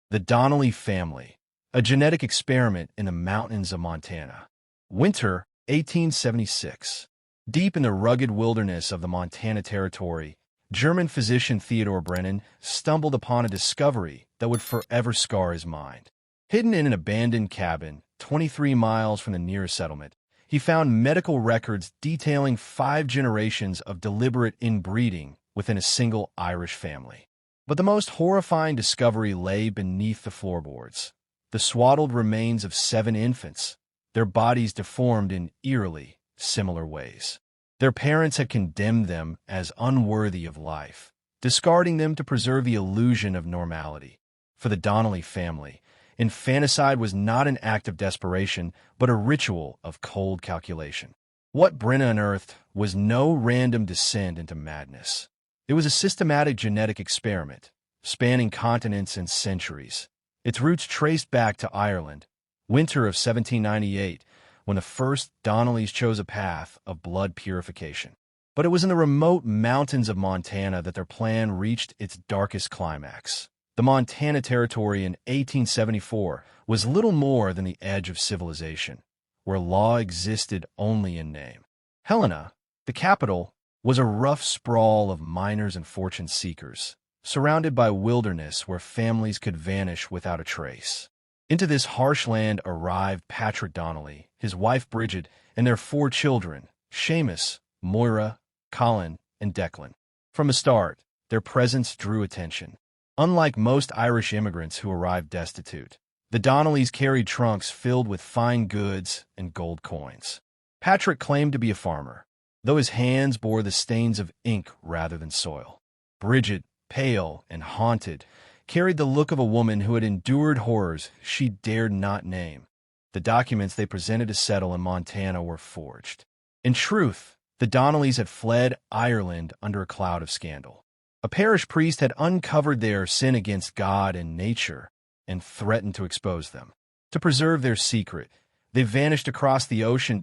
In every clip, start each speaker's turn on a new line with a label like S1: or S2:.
S1: The Donnelly family, a genetic experiment in the mountains of Montana. Winter, 1876. Deep in the rugged wilderness of the Montana Territory, German physician Theodor Brennan stumbled upon a discovery that would forever scar his mind. Hidden in an abandoned cabin, 23 miles from the nearest settlement, he found medical records detailing 5 generations of deliberate inbreeding within a single Irish family. But the most horrifying discovery lay beneath the floorboards. The swaddled remains of 7 infants, their bodies deformed in eerily similar ways. Their parents had condemned them as unworthy of life, discarding them to preserve the illusion of normality. For the Donnelly family, infanticide was not an act of desperation, but a ritual of cold calculation. What Brennan unearthed was no random descent into madness. It was a systematic genetic experiment, spanning continents and centuries. Its roots traced back to Ireland, winter of 1798, when the first Donnellys chose a path of blood purification. But it was in the remote mountains of Montana that their plan reached its darkest climax. The Montana Territory in 1874 was little more than the edge of civilization, where law existed only in name. Helena, the capital, was a rough sprawl of miners and fortune seekers, surrounded by wilderness where families could vanish without a trace. Into this harsh land arrived Patrick Donnelly, his wife Bridget, and their 4 children, Seamus, Moira, Colin, and Declan. From the start, their presence drew attention. Unlike most Irish immigrants who arrived destitute, the Donnellys carried trunks filled with fine goods and gold coins. Patrick claimed to be a farmer, though his hands bore the stains of ink rather than soil. Bridget, pale and haunted, carried the look of a woman who had endured horrors she dared not name. The documents they presented to settle in Montana were forged. In truth, the Donnellys had fled Ireland under a cloud of scandal. A parish priest had uncovered their sin against God and nature and threatened to expose them. To preserve their secret, they vanished across the ocean.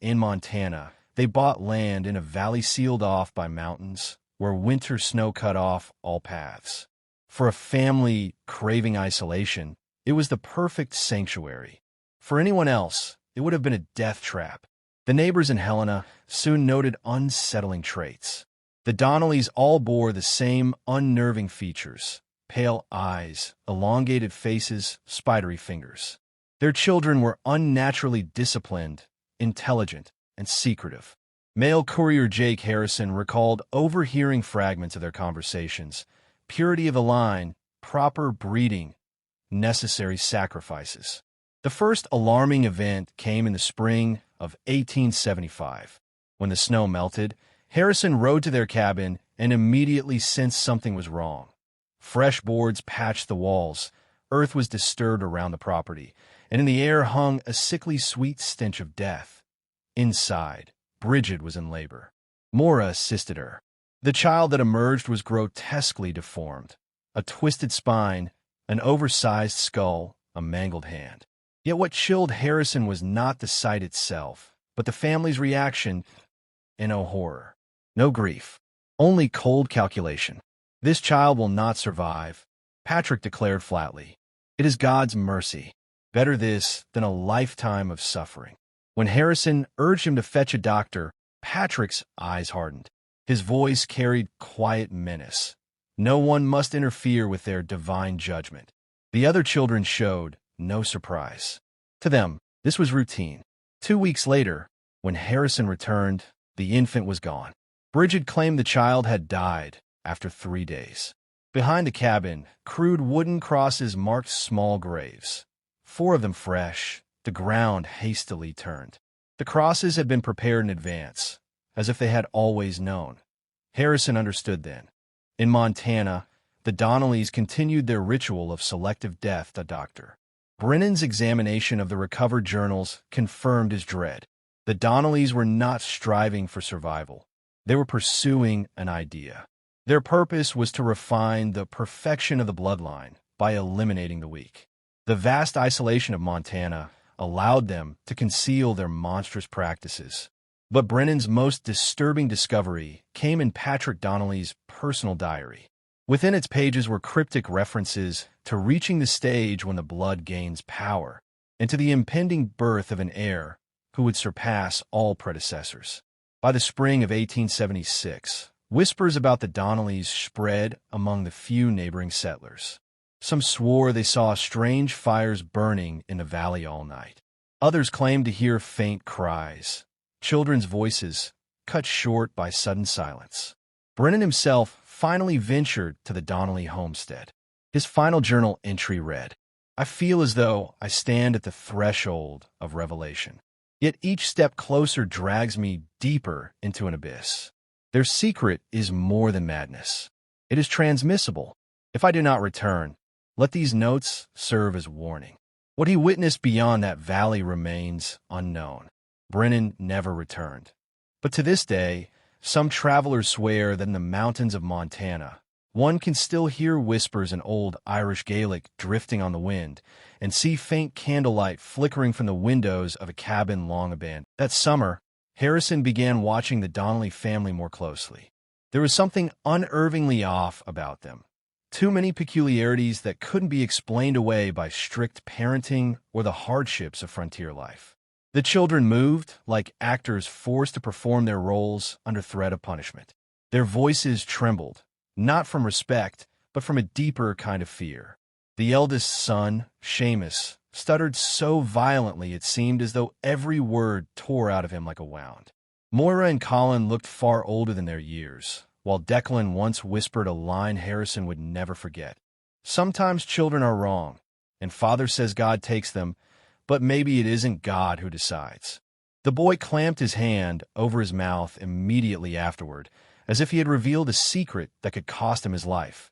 S1: In Montana, they bought land in a valley sealed off by mountains, where winter snow cut off all paths. For a family craving isolation, it was the perfect sanctuary. For anyone else, it would have been a death trap. The neighbors in Helena soon noted unsettling traits. The Donnellys all bore the same unnerving features: pale eyes, elongated faces, spidery fingers. Their children were unnaturally disciplined, intelligent, and secretive. Mail courier Jake Harrison recalled overhearing fragments of their conversations: purity of the line, proper breeding, necessary sacrifices. The first alarming event came in the spring of 1875. When the snow melted, Harrison rode to their cabin and immediately sensed something was wrong. Fresh boards patched the walls, earth was disturbed around the property, and in the air hung a sickly sweet stench of death. Inside, Bridget was in labor. Moira assisted her. The child that emerged was grotesquely deformed: a twisted spine, an oversized skull, a mangled hand. Yet what chilled Harrison was not the sight itself, but the family's reaction. No horror, no grief, only cold calculation. "This child will not survive," Patrick declared flatly. "It is God's mercy. Better this than a lifetime of suffering." When Harrison urged him to fetch a doctor, Patrick's eyes hardened. His voice carried quiet menace. No one must interfere with their divine judgment. The other children showed no surprise. To them, this was routine. 2 weeks later, when Harrison returned, the infant was gone. Bridget claimed the child had died after 3 days. Behind the cabin, crude wooden crosses marked small graves. 4 of them fresh, the ground hastily turned. The crosses had been prepared in advance, as if they had always known. Harrison understood then. In Montana, the Donnellys continued their ritual of selective death. The doctor. Brennan's examination of the recovered journals confirmed his dread. The Donnellys were not striving for survival. They were pursuing an idea. Their purpose was to refine the perfection of the bloodline by eliminating the weak. The vast isolation of Montana allowed them to conceal their monstrous practices. But Brennan's most disturbing discovery came in Patrick Donnelly's personal diary. Within its pages were cryptic references to reaching the stage when the blood gains power, and to the impending birth of an heir who would surpass all predecessors. By the spring of 1876, whispers about the Donnellys spread among the few neighboring settlers. Some swore they saw strange fires burning in the valley all night. Others claimed to hear faint cries, children's voices cut short by sudden silence. Brennan himself finally ventured to the Donnelly homestead. His final journal entry read, "I feel as though I stand at the threshold of revelation. Yet each step closer drags me deeper into an abyss. Their secret is more than madness. It is transmissible. If I do not return, let these notes serve as warning." What he witnessed beyond that valley remains unknown. Brennan never returned. But to this day, some travelers swear that in the mountains of Montana, one can still hear whispers in old Irish Gaelic drifting on the wind and see faint candlelight flickering from the windows of a cabin long abandoned. That summer, Harrison began watching the Donnelly family more closely. There was something unervingly off about them. Too many peculiarities that couldn't be explained away by strict parenting or the hardships of frontier life. The children moved like actors forced to perform their roles under threat of punishment. Their voices trembled, not from respect, but from a deeper kind of fear. The eldest son, Seamus, stuttered so violently it seemed as though every word tore out of him like a wound. Moira and Colin looked far older than their years, while Declan once whispered a line Harrison would never forget. "Sometimes children are wrong, and Father says God takes them, but maybe it isn't God who decides." The boy clamped his hand over his mouth immediately afterward, as if he had revealed a secret that could cost him his life.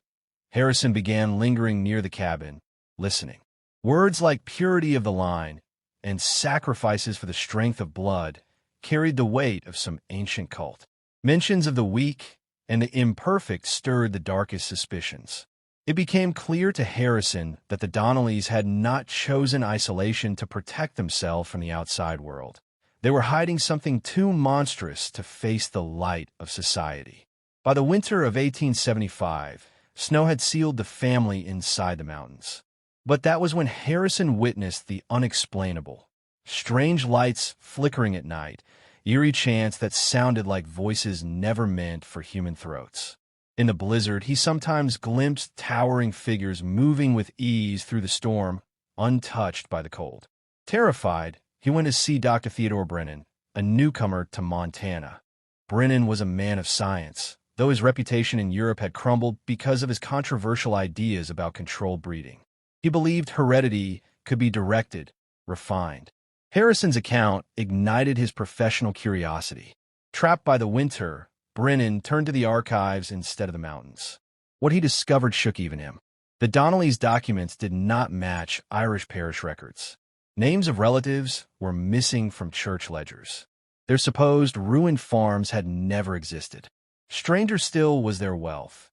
S1: Harrison began lingering near the cabin, listening. Words like purity of the line and sacrifices for the strength of blood carried the weight of some ancient cult. Mentions of the weak and the imperfect stirred the darkest suspicions. It became clear to Harrison that the Donnellys had not chosen isolation to protect themselves from the outside world. They were hiding something too monstrous to face the light of society. By the winter of 1875, snow had sealed the family inside the mountains. But that was when Harrison witnessed the unexplainable. Strange lights flickering at night, eerie chants that sounded like voices never meant for human throats. In the blizzard, he sometimes glimpsed towering figures moving with ease through the storm, untouched by the cold. Terrified, he went to see Dr. Theodore Brennan, a newcomer to Montana. Brennan was a man of science, though his reputation in Europe had crumbled because of his controversial ideas about controlled breeding. He believed heredity could be directed, refined. Harrison's account ignited his professional curiosity. Trapped by the winter, Brennan turned to the archives instead of the mountains. What he discovered shook even him. The Donnellys' documents did not match Irish parish records. Names of relatives were missing from church ledgers. Their supposed ruined farms had never existed. Stranger still was their wealth.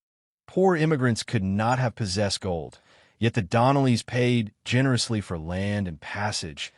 S1: Poor immigrants could not have possessed gold, yet the Donnellys paid generously for land and passage.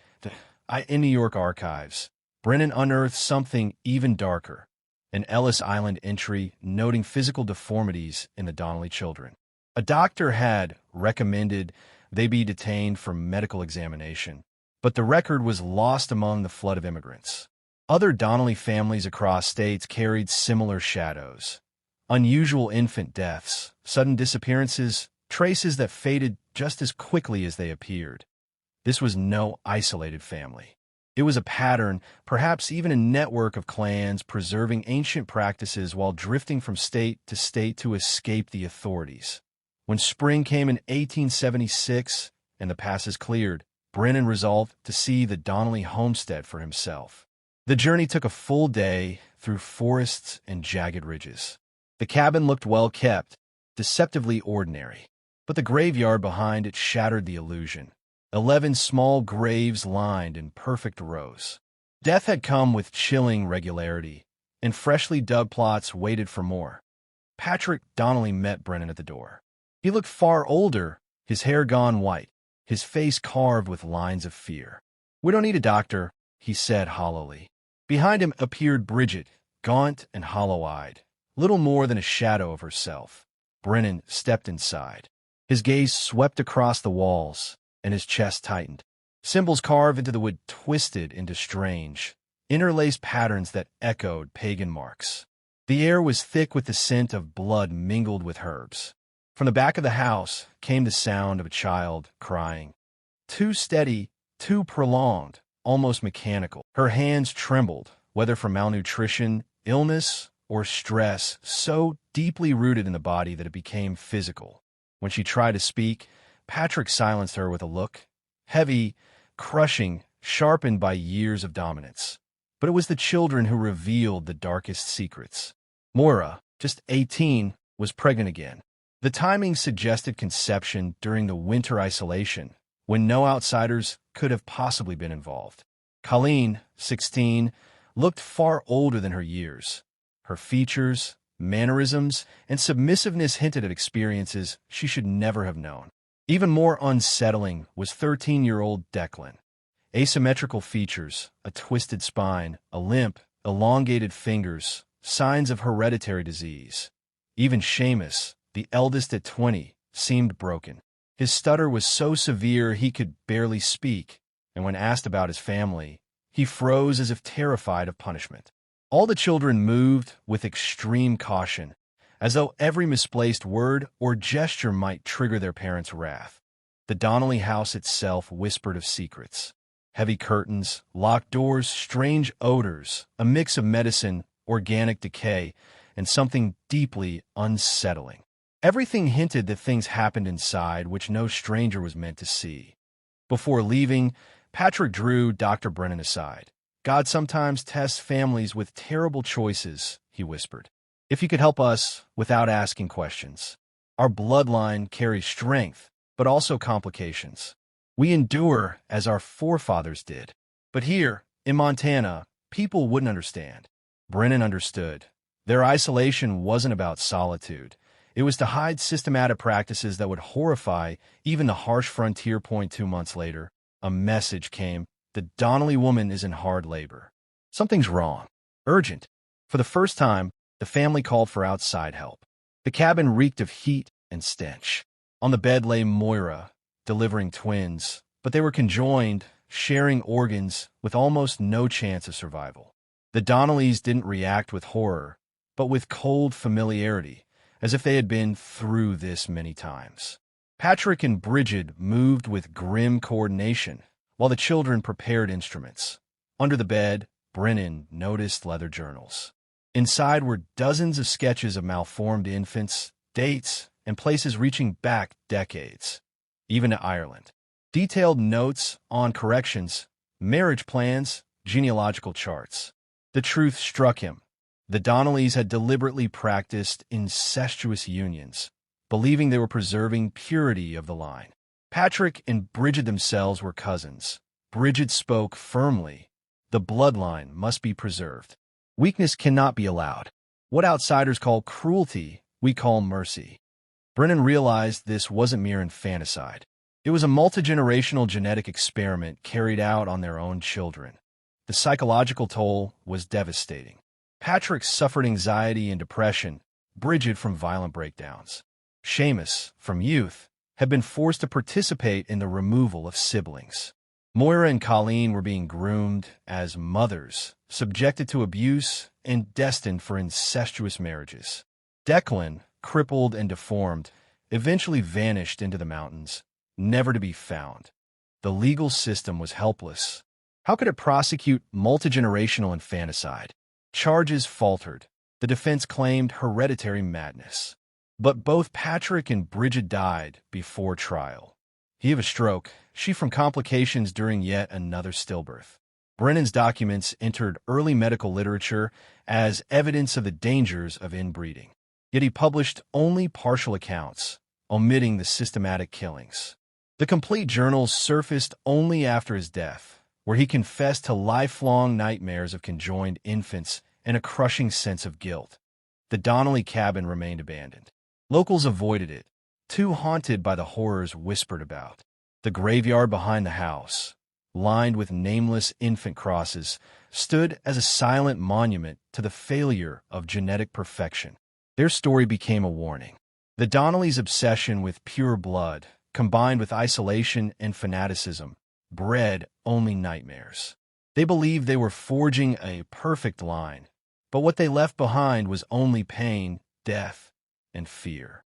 S1: In New York archives, Brennan unearthed something even darker, an Ellis Island entry noting physical deformities in the Donnelly children. A doctor had recommended they be detained for medical examination, but the record was lost among the flood of immigrants. Other Donnelly families across states carried similar shadows. Unusual infant deaths, sudden disappearances, traces that faded just as quickly as they appeared. This was no isolated family. It was a pattern, perhaps even a network of clans preserving ancient practices while drifting from state to escape the authorities. When spring came in 1876 and the passes cleared, Brennan resolved to see the Donnelly homestead for himself. The journey took a full day through forests and jagged ridges. The cabin looked well kept, deceptively ordinary, but the graveyard behind it shattered the illusion. 11 small graves lined in perfect rows. Death had come with chilling regularity, and freshly dug plots waited for more. Patrick Donnelly met Brennan at the door. He looked far older, his hair gone white, his face carved with lines of fear. "We don't need a doctor," he said hollowly. Behind him appeared Bridget, gaunt and hollow-eyed, little more than a shadow of herself. Brennan stepped inside. His gaze swept across the walls, and his chest tightened. Symbols carved into the wood twisted into strange, interlaced patterns that echoed pagan marks. The air was thick with the scent of blood mingled with herbs. From the back of the house came the sound of a child crying. Too steady, too prolonged, almost mechanical. Her hands trembled, whether from malnutrition, illness, or stress, so deeply rooted in the body that it became physical. When she tried to speak, Patrick silenced her with a look, heavy, crushing, sharpened by years of dominance. But it was the children who revealed the darkest secrets. Moira, just 18, was pregnant again. The timing suggested conception during the winter isolation, when no outsiders could have possibly been involved. Colleen, 16, looked far older than her years. Her features, mannerisms, and submissiveness hinted at experiences she should never have known. Even more unsettling was 13-year-old Declan. Asymmetrical features, a twisted spine, a limp, elongated fingers, signs of hereditary disease. Even Seamus, the eldest at 20, seemed broken. His stutter was so severe he could barely speak, and when asked about his family, he froze as if terrified of punishment. All the children moved with extreme caution, as though every misplaced word or gesture might trigger their parents' wrath. The Donnelly house itself whispered of secrets. Heavy curtains, locked doors, strange odors, a mix of medicine, organic decay, and something deeply unsettling. Everything hinted that things happened inside which no stranger was meant to see. Before leaving, Patrick drew Dr. Brennan aside. God sometimes tests families with terrible choices, he whispered. If you could help us without asking questions. Our bloodline carries strength, but also complications. We endure as our forefathers did. But here, in Montana, people wouldn't understand. Brennan understood. Their isolation wasn't about solitude. It was to hide systematic practices that would horrify even the harsh frontier point 2 months later. A message came. The Donnelly woman is in hard labor. Something's wrong. Urgent. For the first time, the family called for outside help. The cabin reeked of heat and stench. On the bed lay Moira, delivering twins, but they were conjoined, sharing organs, with almost no chance of survival. The Donnellys didn't react with horror, but with cold familiarity, as if they had been through this many times. Patrick and Bridget moved with grim coordination, while the children prepared instruments. Under the bed, Brennan noticed leather journals. Inside were dozens of sketches of malformed infants, dates, and places reaching back decades, even to Ireland. Detailed notes on corrections, marriage plans, genealogical charts. The truth struck him. The Donnellys had deliberately practiced incestuous unions, believing they were preserving purity of the line. Patrick and Bridget themselves were cousins. Bridget spoke firmly. The bloodline must be preserved. Weakness cannot be allowed. What outsiders call cruelty, we call mercy. Brennan realized this wasn't mere infanticide. It was a multi-generational genetic experiment carried out on their own children. The psychological toll was devastating. Patrick suffered anxiety and depression, Bridget from violent breakdowns. Seamus, from youth, had been forced to participate in the removal of siblings. Moira and Colleen were being groomed as mothers, subjected to abuse and destined for incestuous marriages. Declan, crippled and deformed, eventually vanished into the mountains, never to be found. The legal system was helpless. How could it prosecute multigenerational infanticide? Charges faltered. The defense claimed hereditary madness. But both Patrick and Bridget died before trial. He of a stroke, she from complications during yet another stillbirth. Brennan's documents entered early medical literature as evidence of the dangers of inbreeding. Yet he published only partial accounts, omitting the systematic killings. The complete journals surfaced only after his death, where he confessed to lifelong nightmares of conjoined infants and a crushing sense of guilt. The Donnelly cabin remained abandoned. Locals avoided it, too haunted by the horrors whispered about. The graveyard behind the house, lined with nameless infant crosses, stood as a silent monument to the failure of genetic perfection. Their story became a warning. The Donnellys' obsession with pure blood, combined with isolation and fanaticism, bred only nightmares. They believed they were forging a perfect line, but what they left behind was only pain, death, and fear.